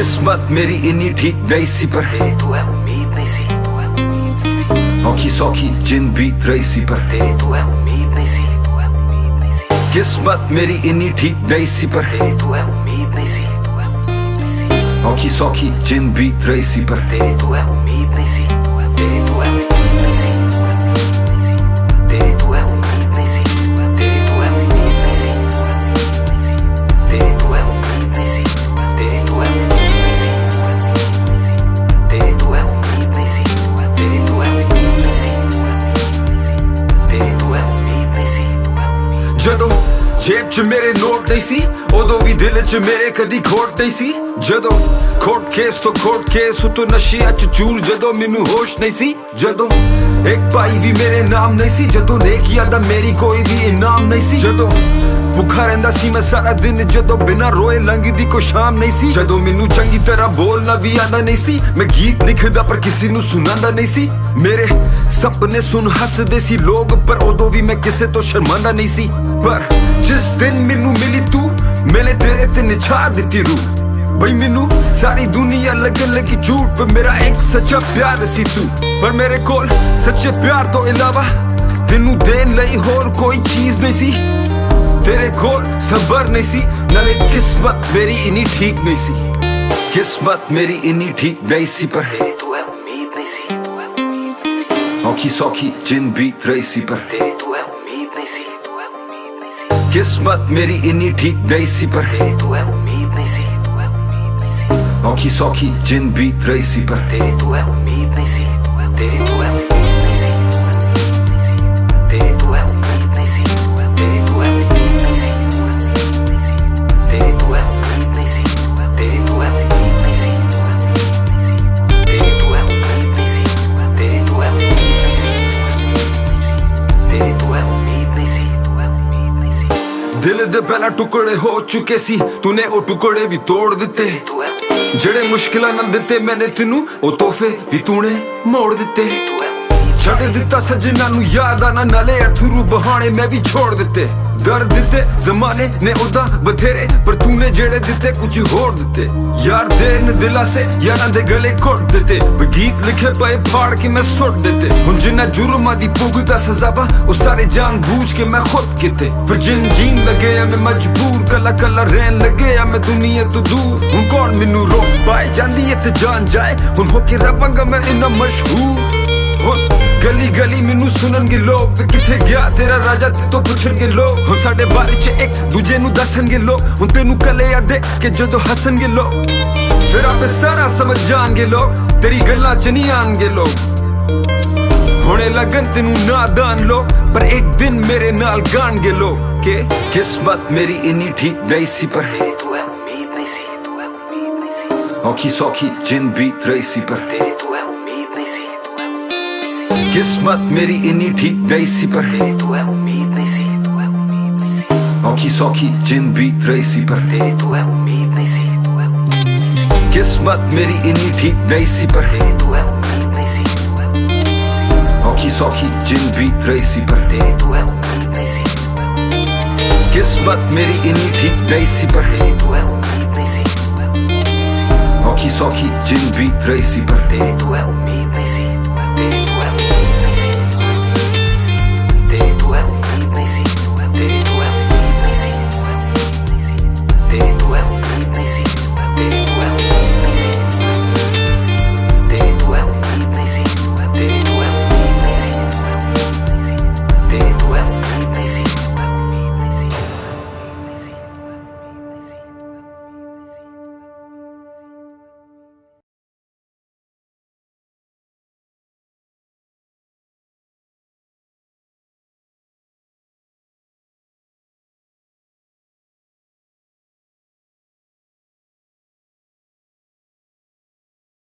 किस्मत मेरी इन्नी ठीक नहीं सी पर तेरी तो है उम्मीद नहीं सी, औखी सौखी जिन बीत रही सी पर तेरी तो है उम्मीद नहीं सी, किस्मत मेरी इन्नी ठीक नहीं सी पर तेरी तो है उम्मीद नहीं सी, औखी सौखी जिन बीत रही सी पर तेरी तो है उम्मीद नहीं सी, तेरी तो है उम्मीद नहीं सी, तेरी तो है उम्मीद नहीं सी, तेरी तो है उम्मीद नहीं सी, तेरी तो है उम्मीद नहीं सी, तेरी तो है उम्मीद नहीं सी, तेरी तो है उम्मीद नहीं सी, तेरी तो है उम्मीद नहीं सी, तेरी तो है उम्मीद नहीं सी। जदों जेब च मेरे नोट नहीं सी उदों भी दिल च मेरे कदी खोट नहीं सी, जदों खोट केस तो खोट केस तो नशिया च चूर जदों मैनू होश नहीं सी, जदों एक पाई भी मेरे नाम नहीं सी, जदों नेकिया दा मेरी कोई भी इनाम नहीं सी, जदों भुखा रहंदा सी मैं सारा दिन जदों बिना रोए लंघदी कोई शाम नहीं सी, जदों मैनू चंगी तरह बोलना भी आंदा नहीं सी, मैं गीत लिखदा पर किसी नू सुनांदा नहीं सी, मेरे सपने सुन हसदे सी लोग पर उदों भी मैं किसे तो शर्मांदा नहीं सी, पर जिस दिन मैनू मिली तू मैंने तेरे ते निछार दित्ती रूह, बई मैनू सारी दुनिया लगन लगी झूठ पर मेरा एक सच्चा प्यार सी तू, पर मेरे कोल सच्चे प्यार तो इलावा तेनू देन लई होर कोई चीज नहीं सी, तेरे कोल सबर नहीं सी नाले किस्मत मेरी इन्नी ठीक नहीं सी, किस्मत मेरी इन्नी ठीक नहीं सी पर तेरी तो है उम्मीद नहीं सी, औखी सौखी जिन बीत रही सी पर तेरी तो है उम्मीद नहीं सी, किस्मत मेरी इन्नी ठीक नहीं सी पर तेरी तो है उम्मीद नहीं सी, औखी सौखी जिन बीत रही सी पर तेरी तो है उम्मीद नहीं सी, तेरी तो है उम्मीद नहीं सी, तेरी तो है उम्मीद नहीं सी, तेरी तो है उम्मीद नहीं सी, तेरी तो है उम्मीद नहीं सी, तेरी तो है उम्मीद नहीं सी, तेरी तो है उम्मीद नहीं सी, तेरी तो है उम्मीद नहीं सी, तेरी तो है उम्मीद नहीं सी। दिल दे पहला टुकड़े हो चुके सी तूने ओ टुकड़े भी तोड़ दिते, जेड़े मुश्किलां नाल दिते मैंने तेनू ओ तोहफे भी तूने मोड़ दिते, छड़ दिता सजना नू याद आना नाले अथरू बहाने मैं भी छोड़ दिते, दर्द दिते जमाने ने उदा बथेरे पर तूने जेड़े दिते कुछ होर दिते, यार देन दिला से यारां दे गले घुट दिते, गीत लिखे पे फाड़ के मैं सुट दिते, हुन जिन्ना जुर्मां दी भुगता सजावा ओ सारे जान बूझ के मैं खुद किते, फिर जिन जीन लगे मैं मजबूर कला कला रहन लगे मैं दुनिया तो दूर, हुन कौन मैनू रोक पाए जांदी है ते जान जाए, हुन होके रवांगा मैं इन्ना मशहूर, हुन गली गली मैनू सुननगे लोग वे किथे गया तेरा राजा ते तो पुछणगे लोग, हुन साडे बारे च एक दूजे नू दसणगे लोग, हुन तेनू कले आ देख के जदों हसणगे लोग फिर आपे सारा समझ जाणगे लोग, तेरी गल्लां च नहीं आणगे लोग, होने लगन तेनू नादान लोग पर एक दिन मेरे नाल गाणगे लोग के किस्मत मेरी इन्नी ठीक नहीं सी पर तेरी तो है उम्मीद नहीं सी, औखी सौखी जिन बीत रही सी पर तेरी तो है उम्मीद नहीं सी, किस्मत मेरी इन्नी ठीक नहीं सी पर तेरी तो है उम्मीद नहीं सी, औखी सौखी जिन बीत रही सी पर तेरी तो है उम्मीद नहीं सी, किस्मत मेरी इन्नी ठीक नहीं सी पर तेरी तो है उम्मीद नहीं सी, औखी सौखी जिन बीत रही सी पर तेरी तो है उम्मीद नहीं सी, किस्मत मेरी इन्नी ठीक नहीं सी पर तेरी तो है उम्मीद नहीं सी, औखी सौखी जिन बीत रही सी पर तेरी तो है उम्मीद नहीं सी, तेरी तो है उम्मीद नहीं सी, तेरी तो है उम्मीद नहीं सी।